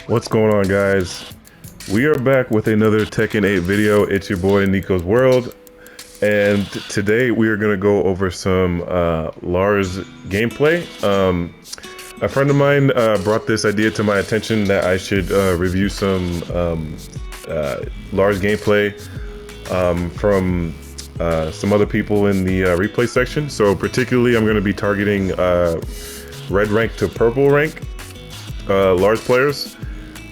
What's going on, guys? We are back with another Tekken 8 video. It's your boy Nico's World, and today we are going to go over some Lars gameplay. A friend of mine brought this idea to my attention that I should review some Lars gameplay from some other people in the replay section. So particularly I'm going to be targeting red rank to purple rank Lars players.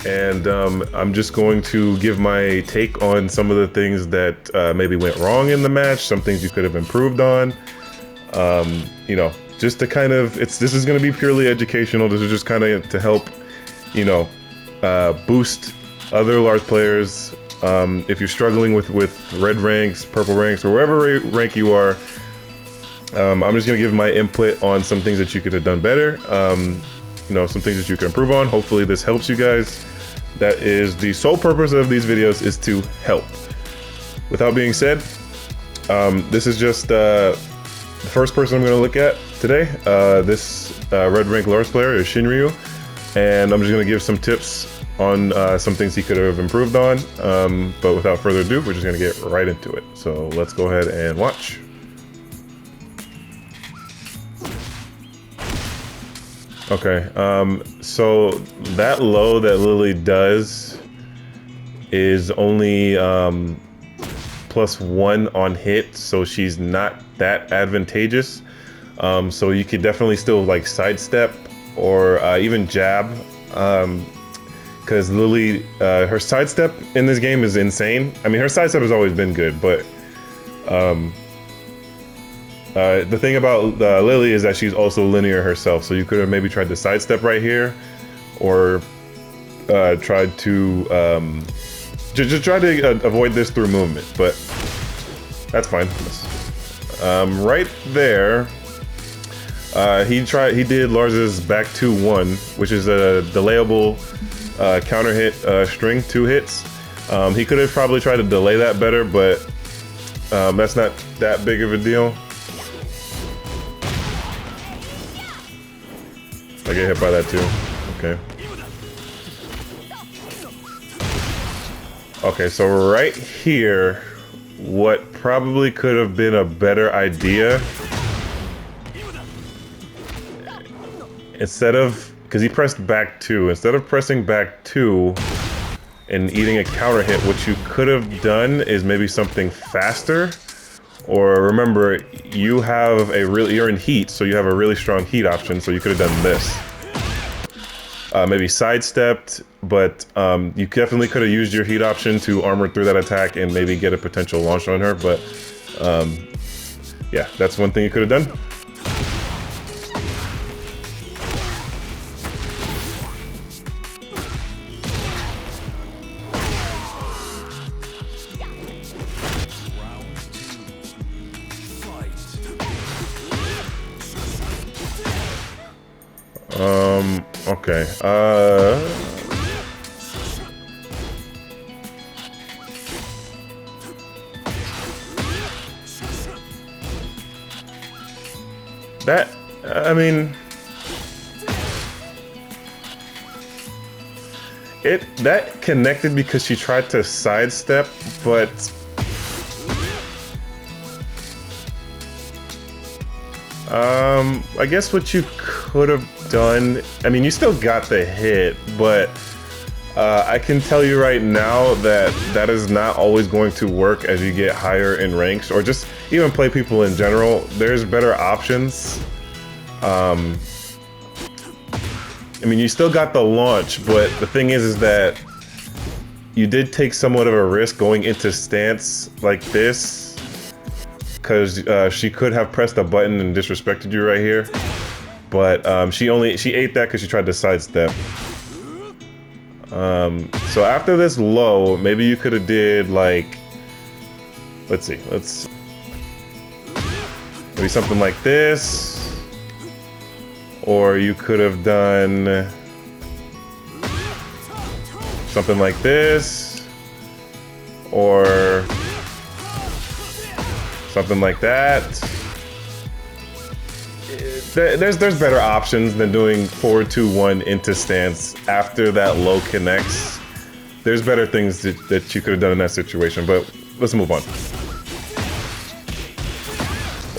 And I'm just going to give my take on some of the things that maybe went wrong in the match, some things you could have improved on. You know, just to kind of, this is going to be purely educational. This is just kind of to help, you know, boost other Lars players. If you're struggling with red ranks, purple ranks, or wherever rank you are, I'm just going to give my input on some things that you could have done better. You know, some things that you can improve on. Hopefully this helps you guys. That is the sole purpose of these videos, is to help. With that being said, this is just the first person I'm going to look at today. This red rank Lars player is Shinryu, and I'm just going to give some tips on some things he could have improved on. But without further ado, we're just going to get right into it. So let's go ahead and watch. Okay, so that low that Lily does is only +1 on hit, so she's not that advantageous. So you could definitely still like sidestep or even jab, because Lily, her sidestep in this game is insane. I mean, her sidestep has always been good, but the thing about Lily is that she's also linear herself, so you could have maybe tried to sidestep right here, or tried to just try to avoid this through movement, but that's fine. Right there, he did Lars's back 2-1, which is a delayable counter hit string 2 hits. He could have probably tried to delay that better, but that's not that big of a deal. I get hit by that too. Okay. Okay, so right here, what probably could have been a better idea, instead of, because he pressed back 2, instead of pressing back 2 and eating a counter hit, what you could have done is maybe something faster. Or remember, you're in heat, so you have a really strong heat option, so you could have done this. Maybe sidestepped, but you definitely could have used your heat option to armor through that attack and maybe get a potential launch on her, but yeah, that's one thing you could have done. Okay, that, I mean, that connected because she tried to sidestep, but I guess what you could have done, I mean, you still got the hit, but I can tell you right now that that is not always going to work as you get higher in ranks, or just even play people in general. There's better options. I mean, you still got the launch, but the thing is that you did take somewhat of a risk going into stance like this, because she could have pressed a button and disrespected you right here, but she ate that because she tried to sidestep. So after this low, maybe you could have did like, let's maybe something like this, or you could have done something like this, or something like that. there's better options than doing 4-2-1 into stance after that low connects. There's better things that you could have done in that situation, but let's move on.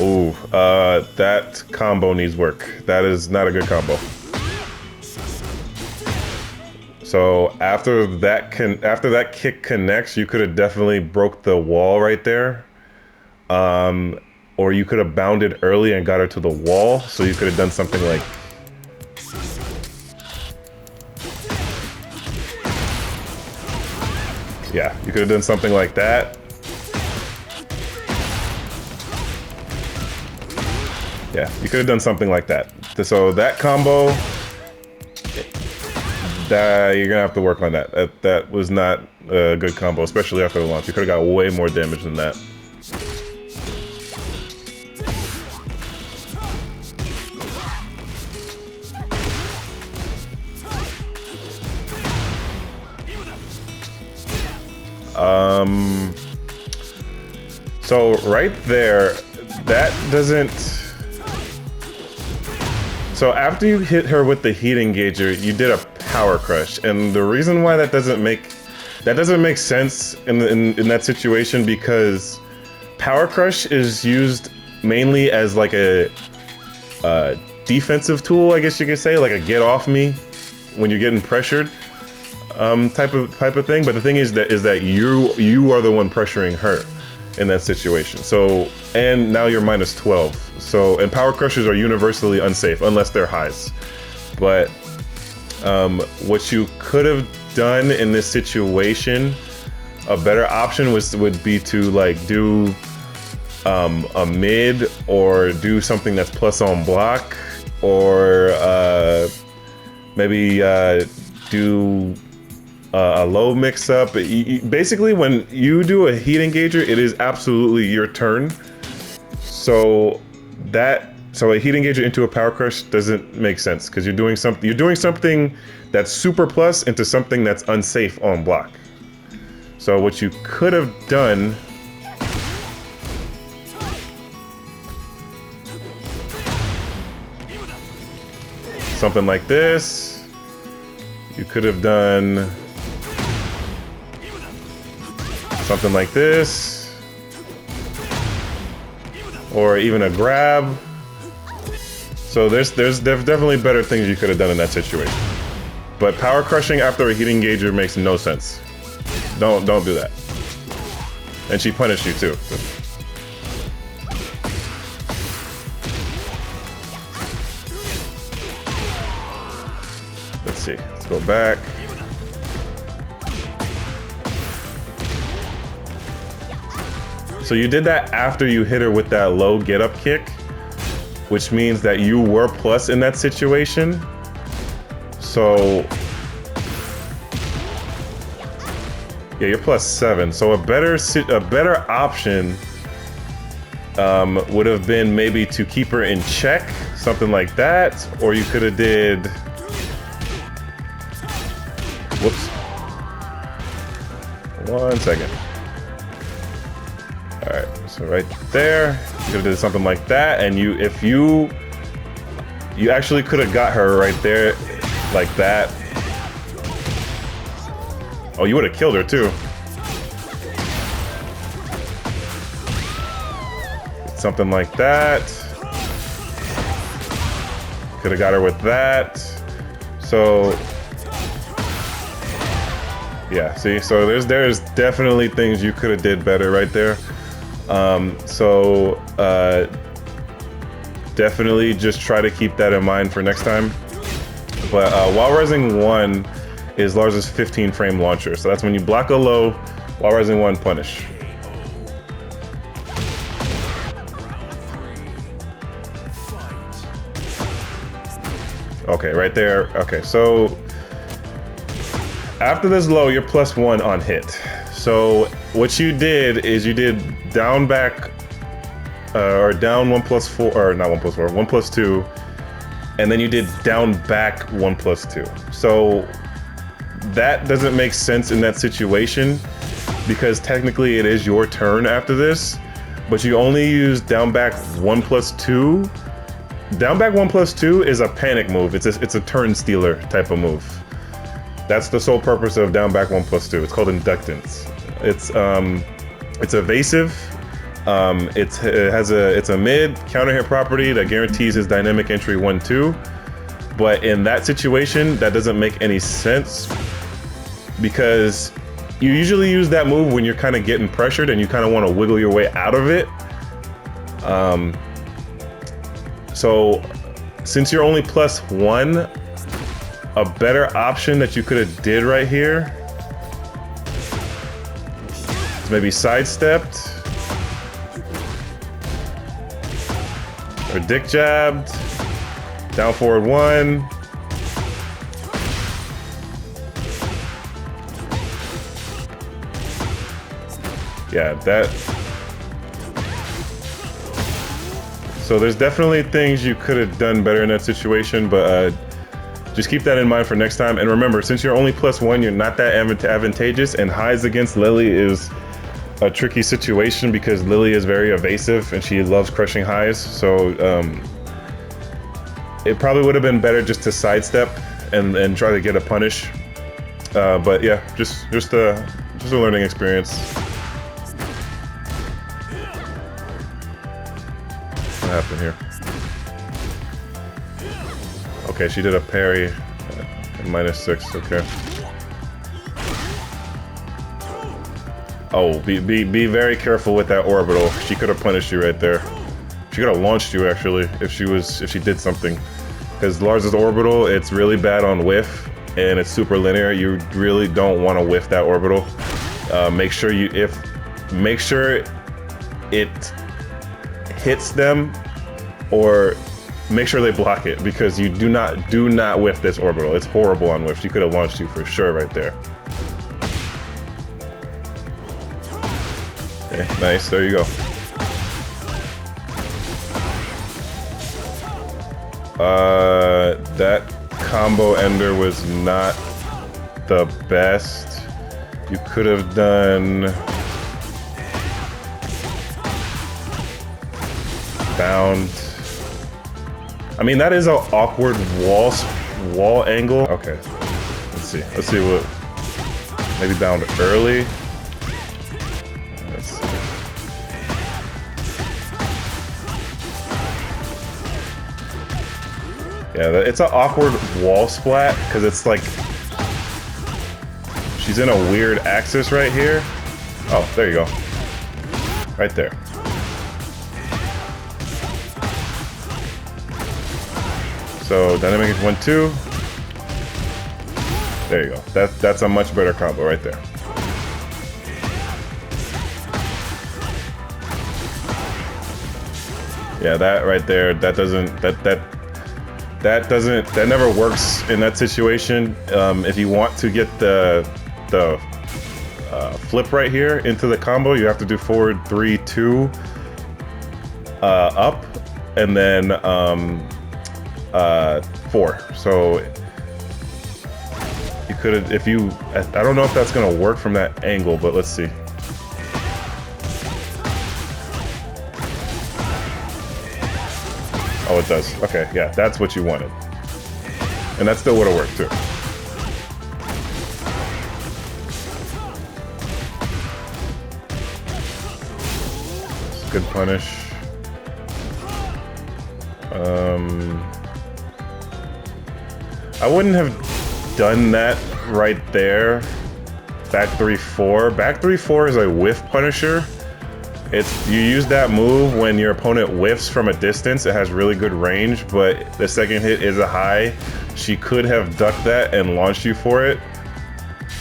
Ooh, that combo needs work. That is not a good combo. So after that kick connects, you could have definitely broke the wall right there. Or you could have bounded early and got her to the wall, so you could have done something like... Yeah, you could have done something like that. Yeah, you could have done something like that. So that combo, you're gonna have to work on that. That was not a good combo, especially after the launch. You could have got way more damage than that. So right there, that doesn't... So after you hit her with the heat engager, you did a power crush, and the reason why that doesn't make sense in that situation, because power crush is used mainly as like a defensive tool, I guess you could say, like a get off me when you're getting pressured type of thing. But the thing is that you are the one pressuring her in that situation. So, and now you're minus 12. So, and power crushers are universally unsafe unless they're highs. But what you could have done in this situation, a better option would be to like do a mid, or do something that's plus on block, or maybe do a low mix-up. Basically, when you do a heat engager, it is absolutely your turn. So a heat engager into a power crush doesn't make sense, because you're doing something that's super plus into something that's unsafe on block. So what you could have done, something like this. You could have done something like this, or even a grab. So there's definitely better things you could have done in that situation. But power crushing after a heat engager makes no sense. Don't do that. And she punished you too. Let's see. Let's go back. So you did that after you hit her with that low get up kick, which means that you were plus in that situation. So yeah, you're plus 7. So a better option would have been maybe to keep her in check, something like that, or you could have did. Whoops. 1 second. All right, so right there, you could have did something like that, and you actually could have got her right there, like that. Oh, you would have killed her too. Something like that. Could have got her with that. So yeah, see, so there's definitely things you could have did better right there. Definitely just try to keep that in mind for next time. But While Rising 1 is Lars's 15 frame launcher, so that's when you block a low, While Rising 1 punish. Okay, right there. Okay, so after this low, you're plus 1 on hit. So what you did is you did down back, or down 1+4, or not 1+4, 1+2, and then you did down back 1+2. So that doesn't make sense in that situation, because technically it is your turn after this, but you only use down back 1+2 down back 1+2 is a panic move. It's a turn stealer type of move. That's the sole purpose of down back 1+2. It's called inductance. It's evasive. It's a mid counter hit property that guarantees his dynamic entry 1/2. But in that situation, that doesn't make any sense because you usually use that move when you're kind of getting pressured and you kind of want to wiggle your way out of it. So since you're only +1, a better option that you could have did right here is maybe sidestepped or dick jabbed, down forward 1. Yeah, that. So there's definitely things you could have done better in that situation, but just keep that in mind for next time. And remember, since you're only +1, you're not that advantageous, and highs against Lily is a tricky situation because Lily is very evasive and she loves crushing highs. So it probably would have been better just to sidestep and try to get a punish. But yeah, just a learning experience. What happened here? Okay, she did a parry. -6. Okay. Oh, be very careful with that orbital. She could have punished you right there. She could have launched you actually if she did something. Because Lars's orbital, it's really bad on whiff and it's super linear. You really don't want to whiff that orbital. Make sure it hits them, or make sure they block it, because you do not whiff this orbital. It's horrible on whiff. She could have launched you for sure right there. Okay, nice, there you go. That combo ender was not the best. You could have done bound. I mean, that is an awkward wall angle. Okay, let's see what, maybe bound early. Let's see. Yeah, it's an awkward wall splat because it's like she's in a weird axis right here. Oh, there you go. Right there. So dynamic is 1/2. There you go. That's a much better combo right there. Yeah, that right there. That never works in that situation. If you want to get the flip right here into the combo, you have to do forward 3-2 up, and then 4. So you could have, I don't know if that's gonna work from that angle, but let's see. Oh, it does. Okay, yeah, that's what you wanted. And that still would have worked too. Good punish. I wouldn't have done that right there. Back 3-4. Back 3-4 is a whiff punisher. You use that move when your opponent whiffs from a distance. It has really good range, but the second hit is a high. She could have ducked that and launched you for it,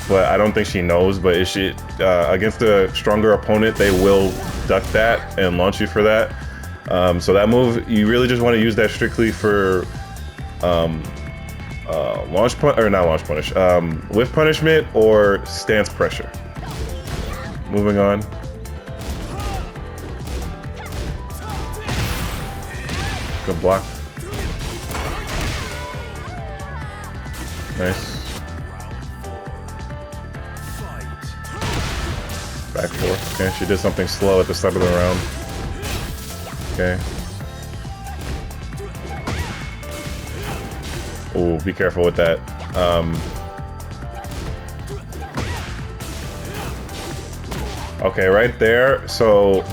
but I don't think she knows. But if she against a stronger opponent, they will duck that and launch you for that. So that move, you really just want to use that strictly for whiff punishment or stance pressure. Moving on. Good block. Nice. Back 4. Okay, she did something slow at the start of the round. Okay. Ooh, be careful with that. Okay, right there. So,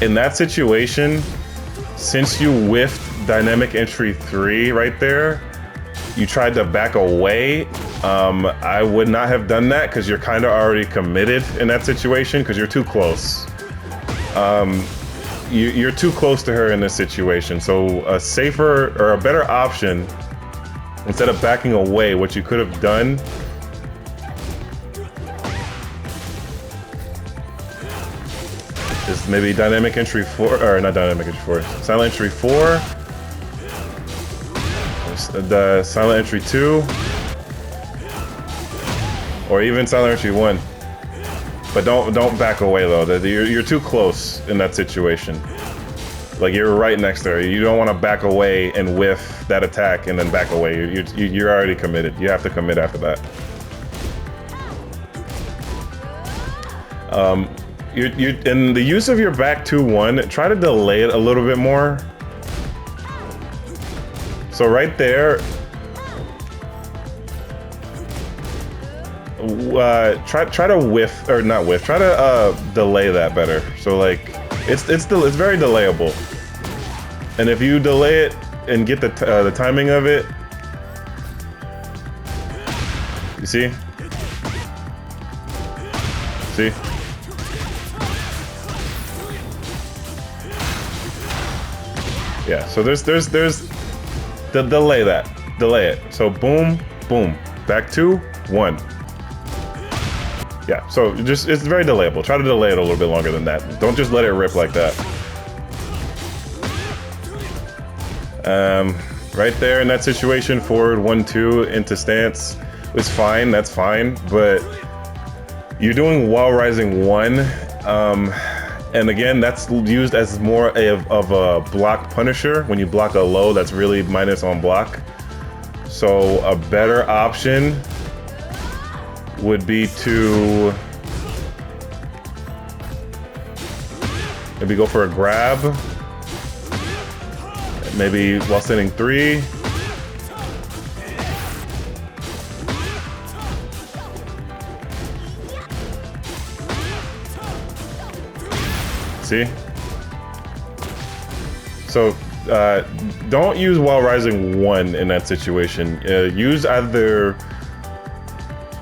in that situation, since you whiffed Dynamic Entry 3 right there, you tried to back away. I would not have done that because you're kind of already committed in that situation because you're too close. You're too close to her in this situation. So a safer or a better option, instead of backing away, what you could have done is maybe Dynamic Entry 4, or not Dynamic Entry 4, Silent Entry 4, the Silent Entry 2, or even Silent Entry 1. But don't back away though. You're too close in that situation. Like you're right next to her. You don't want to back away and whiff that attack and then back away. You're already committed. You have to commit after that. In the use of your back 2-1, try to delay it a little bit more. So right there, try to whiff, or not whiff, try to delay that better. So like it's very delayable, and if you delay it and get the timing of it, you see, yeah. So there's the delay it. So boom, boom, back 2-1. Yeah, so it's very delayable. Try to delay it a little bit longer than that. Don't just let it rip like that. Right there in that situation, forward 1-2 into stance is fine. That's fine, but you're doing while rising 1, and again, that's used as more of a block punisher. When you block a low, that's really minus on block. So a better option would be to maybe go for a grab, maybe while standing 3. See? So don't use while rising 1 in that situation. Use either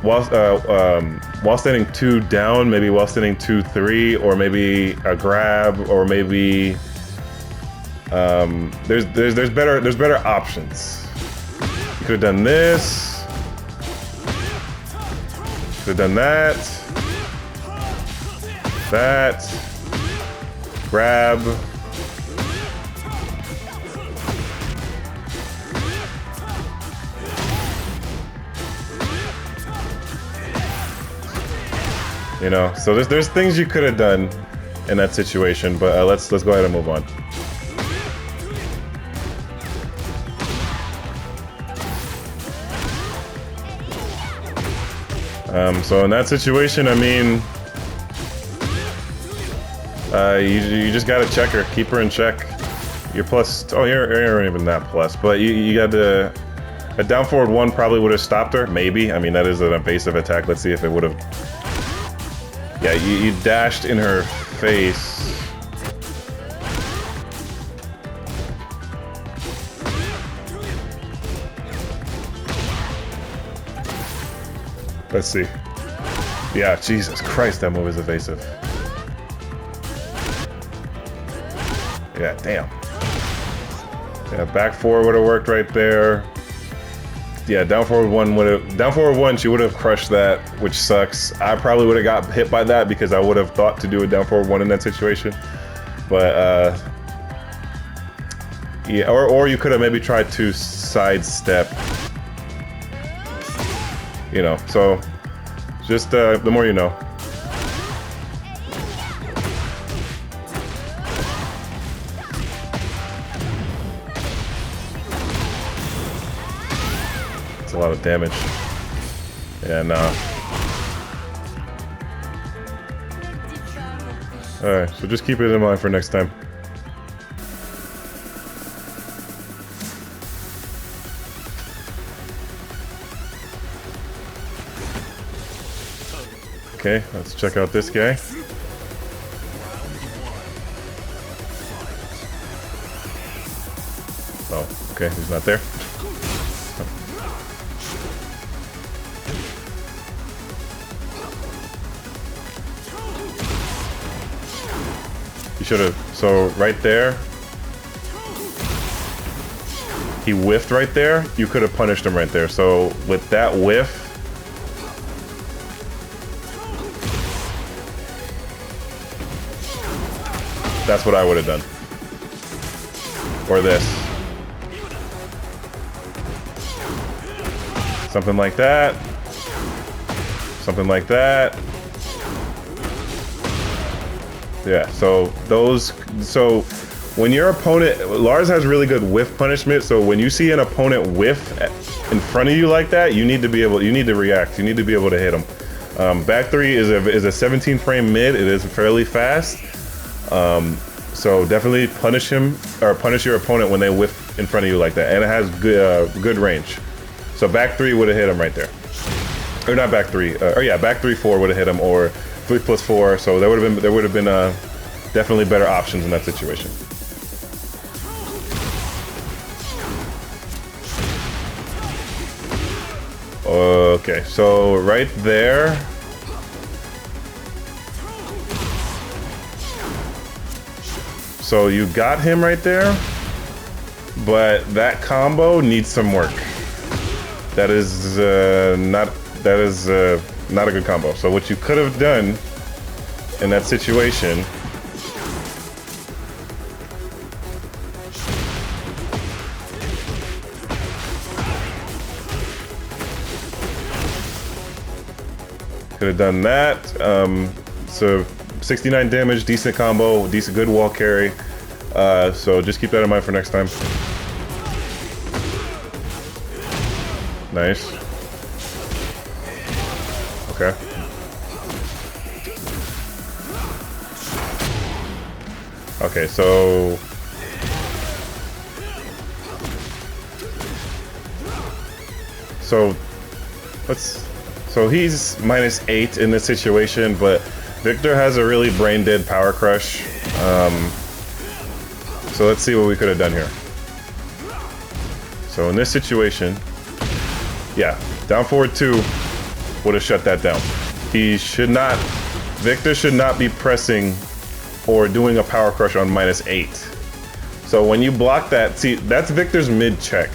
while standing 2 down, maybe while standing 2-3, or maybe a grab, or maybe there's better options. You could have done this. Could have done that. Grab. You know, so there's things you could have done in that situation, but let's go ahead and move on. So in that situation, I mean, you just gotta check her, keep her in check. You're plus. Oh, you're even that plus, but you got to. A down forward 1 probably would have stopped her. Maybe. I mean, that is an evasive attack. Let's see if it would have. Yeah, you dashed in her face. Let's see. Yeah, Jesus Christ, that move is evasive. Yeah, damn. Yeah, back 4 would have worked right there. Yeah, down forward 1, she would have crushed that, which sucks. I probably would have got hit by that because I would have thought to do a down forward 1 in that situation. But yeah, or you could have maybe tried to sidestep. You know, so just the more you know. It's a lot of damage. Yeah, nah. Alright, so just keep it in mind for next time. Okay, let's check out this guy. Oh, okay, he's not there. You should have. So right there, he whiffed right there. You could have punished him right there. So with that whiff, that's what I would have done. Or this. Something like that. Something like that. Yeah, so those, so when your opponent, Lars has really good whiff punishment, so when you see an opponent whiff in front of you like that, you need to be able, you need to react, you need to be able to hit him. Back three is a 17 frame mid, it is fairly fast, so definitely punish him, or punish your opponent when they whiff in front of you like that, and it has good range. So back three would have hit him right there. Or not back three, or yeah, back 3-4 would have hit him, or 3+4, so there would have been definitely better options in that situation. Okay, so right there. So you got him right there, but that combo needs some work. That is not a good combo. So what you could have done in that situation could have done that. So 69 damage, decent combo, decent good wall carry. So just keep that in mind for next time. Nice. Okay. Okay, so so he's -8 in this situation, but Victor has a really brain dead power crush. So let's see what we could have done here. So in this situation, yeah, down forward 2 would have shut that down. He should not, Victor should not be pressing or doing a power crush on -8. So when you block that, see, that's Victor's mid check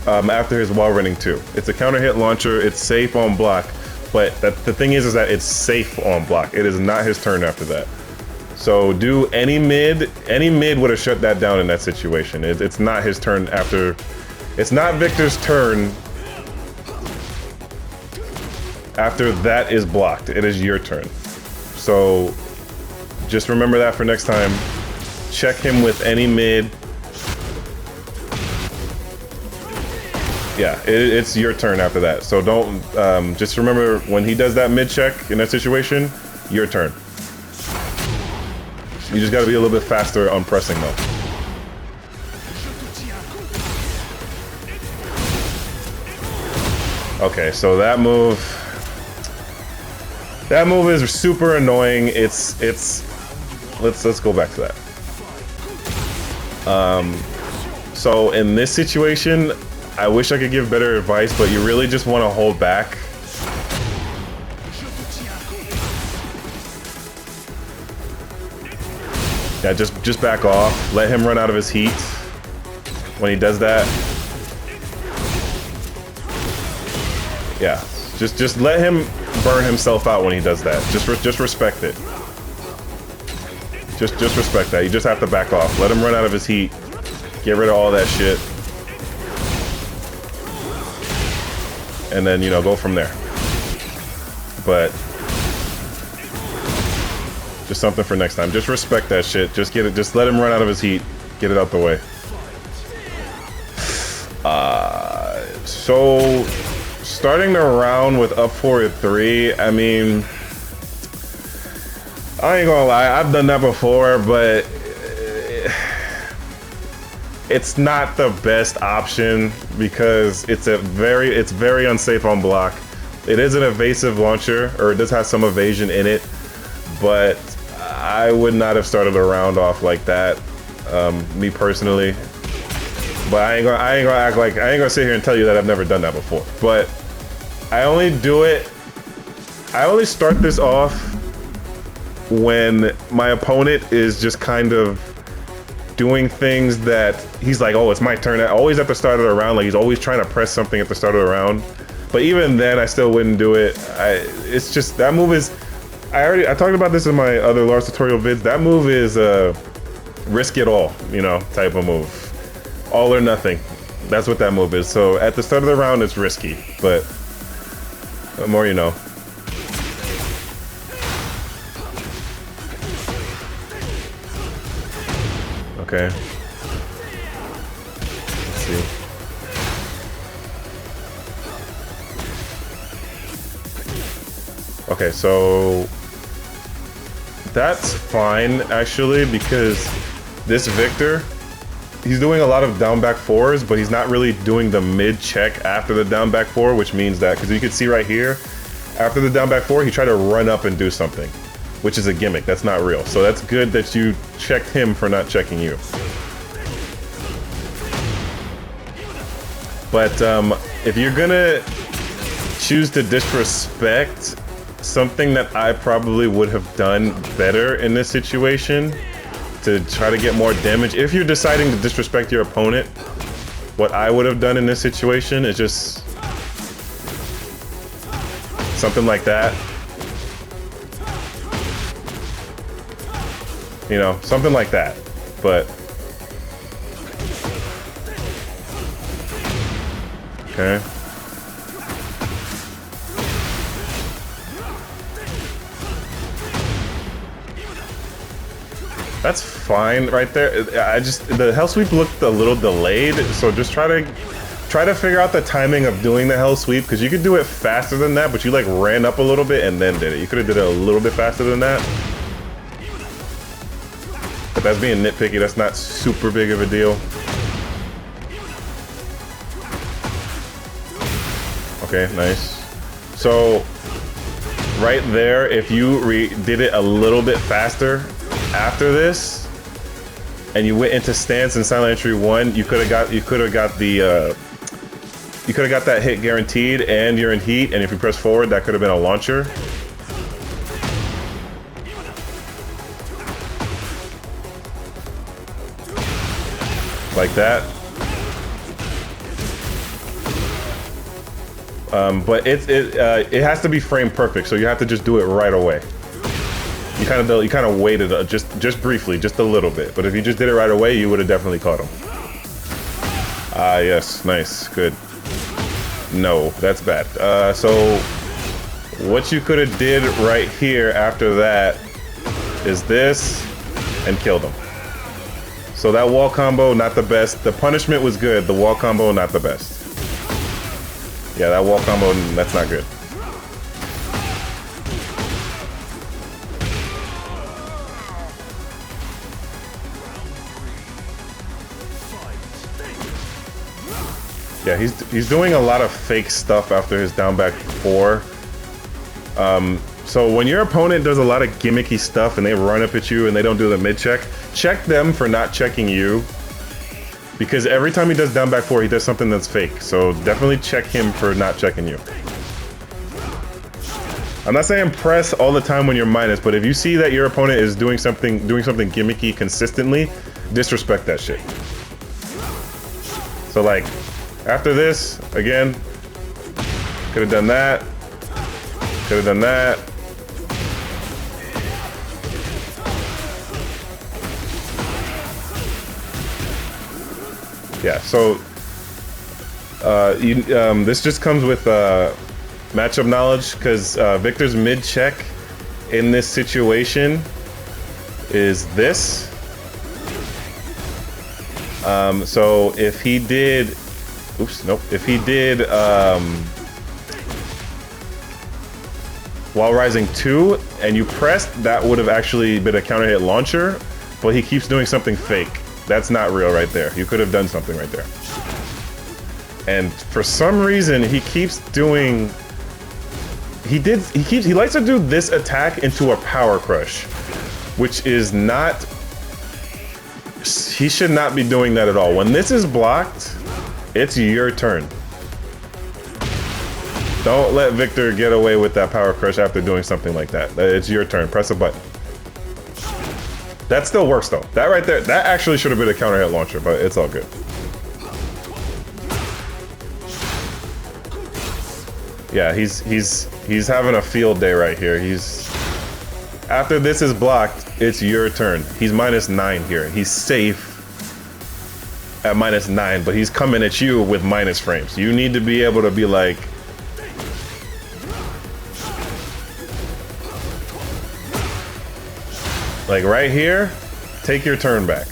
after his wall running 2. It's a counter hit launcher, it's safe on block, but the thing is that it's safe on block. It is not his turn after that. So do any mid would have shut that down in that situation. It's not his turn after, it's not Victor's turn after that is blocked. It is your turn. So just remember that for next time. Check him with any mid. Yeah, it's your turn after that. So don't, just remember when he does that mid check in that situation, your turn. You just gotta be a little bit faster on pressing though. Okay, so that move is super annoying. Let's go back to that. So in this situation, I wish I could give better advice, but you really just want to hold back. Yeah, just back off. Let him run out of his heat when he does that. Yeah, just let him burn himself out when he does that. Just respect it. Just respect that. You just have to back off. Let him run out of his heat. Get rid of all that shit. And then, you know, go from there. But just something for next time. Just respect that shit. Just get it. Just let him run out of his heat. Get it out the way. So starting the round with up 4-3. I mean, I ain't gonna lie. I've done that before, but it's not the best option because it's very unsafe on block. It is an evasive launcher, or it does have some evasion in it, but I would not have started a round off like that, me personally. But I ain't gonna act like, I ain't gonna sit here and tell you that I've never done that before. But I only start this off when my opponent is just kind of doing things that he's like, oh, it's my turn. Always at the start of the round, like he's always trying to press something at the start of the round. But even then, I still wouldn't do it. It's just, that move is, I talked about this in my other Lars tutorial vids. That move is risk it all, you know, type of move. All or nothing. That's what that move is. So at the start of the round, it's risky, but the more you know. Okay. Let's see. Okay, so that's fine actually, because this Victor, he's doing a lot of down back fours, but he's not really doing the mid check after the down back four, which means that, because you can see right here, after the down back four, he tried to run up and do something, which is a gimmick. That's not real. So that's good that you checked him for not checking you. But if you're gonna choose to disrespect something that I probably would have done better in this situation to try to get more damage, if you're deciding to disrespect your opponent, what I would have done in this situation is just something like that. You know, something like that. But okay. That's fine right there. The hell sweep looked a little delayed, so just try to figure out the timing of doing the hell sweep, because you could do it faster than that, but you like ran up a little bit and then did it. You could have did it a little bit faster than that. But that's being nitpicky. That's not super big of a deal. Okay, nice. So right there, if you did it a little bit faster after this, and you went into stance in silent entry 1, you could have got that hit guaranteed, and you're in heat, and if you press forward, that could have been a launcher. Like that. But it has to be frame perfect, so you have to just do it right away. You kind of waited just briefly, just a little bit. But if you just did it right away, you would have definitely caught him. Ah, yes, nice, good. No, that's bad. So what you could have did right here after that is this, and killed him. So that wall combo, not the best. The punishment was good. The wall combo, not the best. Yeah, that wall combo, that's not good. Yeah, he's doing a lot of fake stuff after his down back 4. So when your opponent does a lot of gimmicky stuff and they run up at you and they don't do the mid check, check them for not checking you. Because every time he does down back 4, he does something that's fake. So definitely check him for not checking you. I'm not saying press all the time when you're minus, but if you see that your opponent is doing something gimmicky consistently, disrespect that shit. So like, after this, again, could have done that, could have done that. Yeah, so this just comes with matchup knowledge, because Victor's mid check in this situation is this. So if he did, oops, nope. If he did while rising 2 and you pressed, that would have actually been a counter hit launcher, but he keeps doing something fake. That's not real right there. You could have done something right there. And for some reason, he keeps doing he likes to do this attack into a power crush, which is not, he should not be doing that at all. When this is blocked, it's your turn. Don't let Victor get away with that power crush after doing something like that. It's your turn. Press a button. That still works though. That right there, that actually should have been a counter hit launcher, but it's all good. Yeah, he's having a field day right here. After this is blocked, it's your turn. He's -9 here. He's safe at -9, but he's coming at you with minus frames. You need to be able to be like, right here, take your turn back.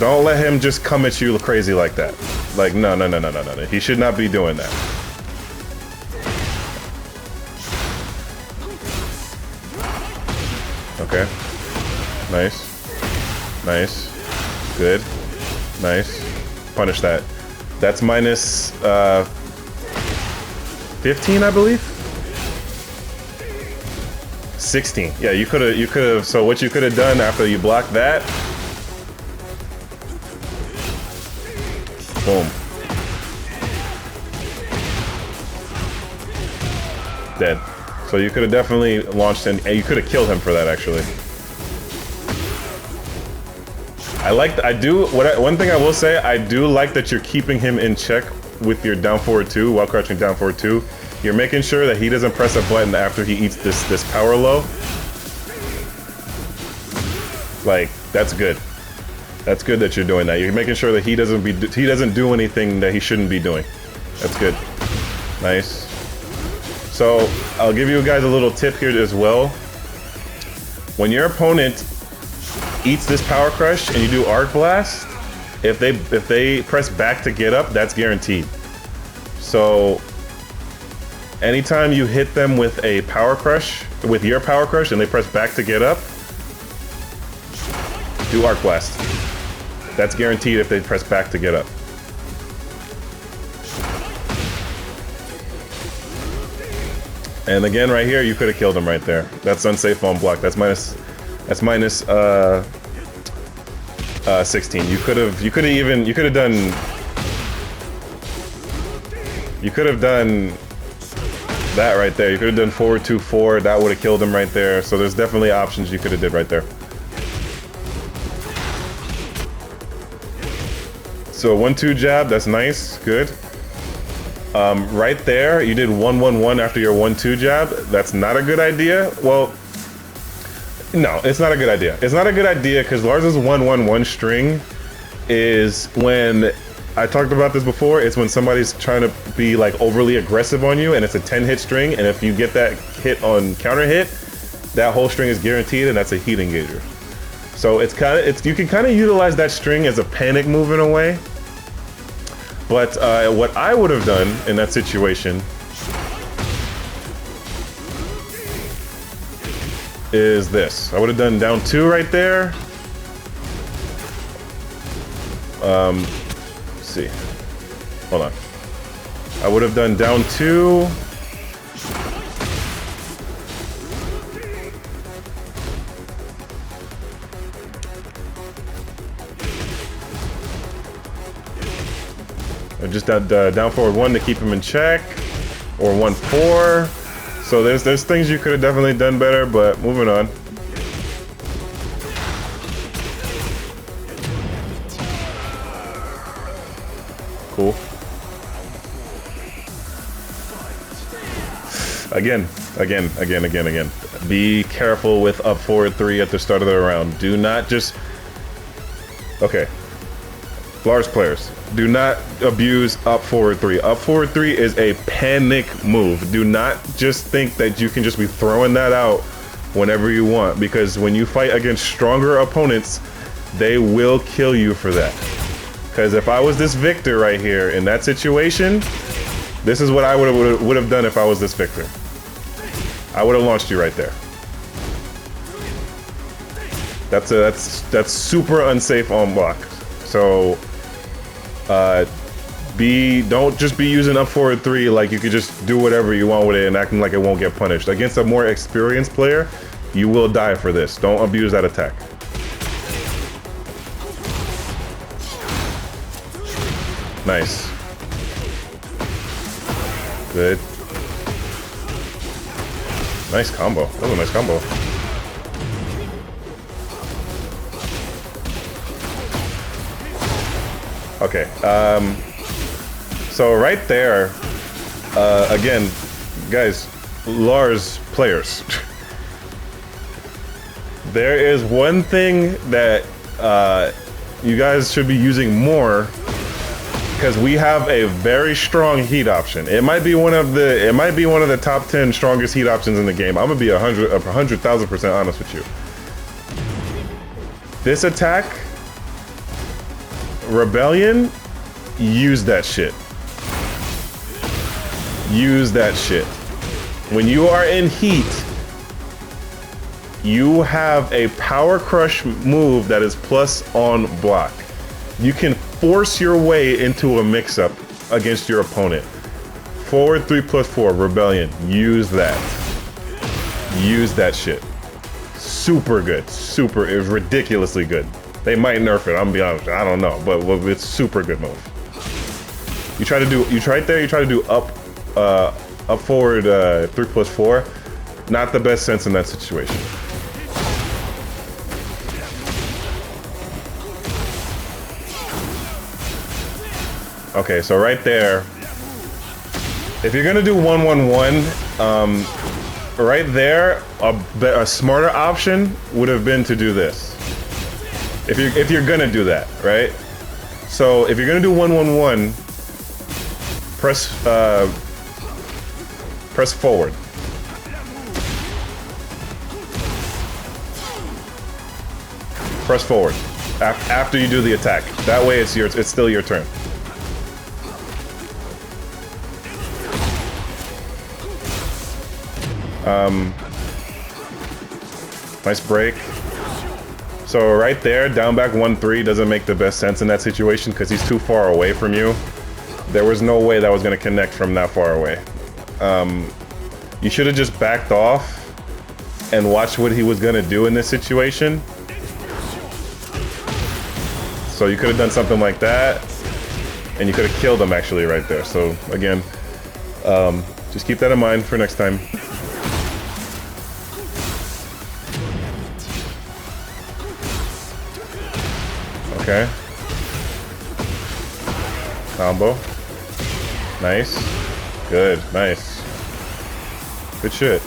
Don't let him just come at you crazy like that. Like, no. He should not be doing that. Okay. Nice. Nice. Good. Nice. Punish that. That's minus 15, I believe. 16. Yeah, you could have. So what you could have done after you blocked that. Boom. Dead. So you could have definitely launched and you could have killed him for that actually. One thing I will say, I do like that you're keeping him in check with your down forward 2 while crouching down forward 2. You're making sure that he doesn't press a button after he eats this power low. Like, that's good. That's good that you're doing that. You're making sure that he doesn't do anything that he shouldn't be doing. That's good. Nice. So, I'll give you guys a little tip here as well. When your opponent eats this power crush and you do arc blast, if they press back to get up, that's guaranteed. So anytime you hit them with a power crush, with your power crush, and they press back to get up, do arc blast. That's guaranteed if they press back to get up. And again, right here, you could have killed him right there. That's unsafe on block. That's minus 16. You could have done that right there. You could have done forward 2-4. That would have killed him right there. So there's definitely options you could have did right there. So 1-2 jab. That's nice. Good. Right there, you did 1-1-1 after your 1-2 jab. That's not a good idea. Well, no, it's not a good idea. It's not a good idea because Lars's 1-1-1 string is when, I talked about this before, it's when somebody's trying to be like overly aggressive on you and it's a 10-hit string, and if you get that hit on counter hit, that whole string is guaranteed and that's a heat engager. So you can kind of utilize that string as a panic move in a way. But what I would have done in that situation is this. I would have done down 2 right there. Let's see. Hold on. I would have done down 2. Just down forward 1 to keep him in check, or 1-4. So there's things you could have definitely done better, but moving on. Cool. Again. Be careful with up forward 3 at the start of the round. Do not just... Okay. Lars players, do not abuse up forward 3. Up forward 3 is a panic move. Do not just think that you can just be throwing that out whenever you want, because when you fight against stronger opponents, they will kill you for that. Because if I was this Victor right here in that situation, this is what I would have done if I was this Victor. I would have launched you right there. That's super unsafe on block. So Don't just be using up forward 3 like you could just do whatever you want with it and acting like it won't get punished. Against a more experienced player, you will die for this. Don't abuse that attack. Nice. Good. Nice combo. That was a nice combo. Okay. So right there, again, guys, Lars players. There is one thing that you guys should be using more, because we have a very strong heat option. It might be one of the top 10 strongest heat options in the game. I'm gonna be 100,000% honest with you. This attack, Rebellion, use that shit. Use that shit. When you are in heat, you have a power crush move that is plus on block. You can force your way into a mix-up against your opponent. Forward 3+4, Rebellion. Use that. Use that shit. Super good. Super, it's ridiculously good. They might nerf it, I'm gonna be honest. I don't know, but it's super good move. You try to do up forward 3+4. Not the best sense in that situation. Okay, so right there, if you're gonna do 1-1-1, right there, a smarter option would have been to do this. If you're gonna do that, right? So if you're gonna do 1-1-1, press forward. Press forward after you do the attack. That way, it's still your turn. Nice break. So right there, down back 1-3 doesn't make the best sense in that situation because he's too far away from you. There was no way that was going to connect from that far away. You should have just backed off and watched what he was going to do in this situation. So you could have done something like that, and you could have killed him actually right there. So again, just keep that in mind for next time. Okay. Combo. Nice. Good. Nice. Good shit.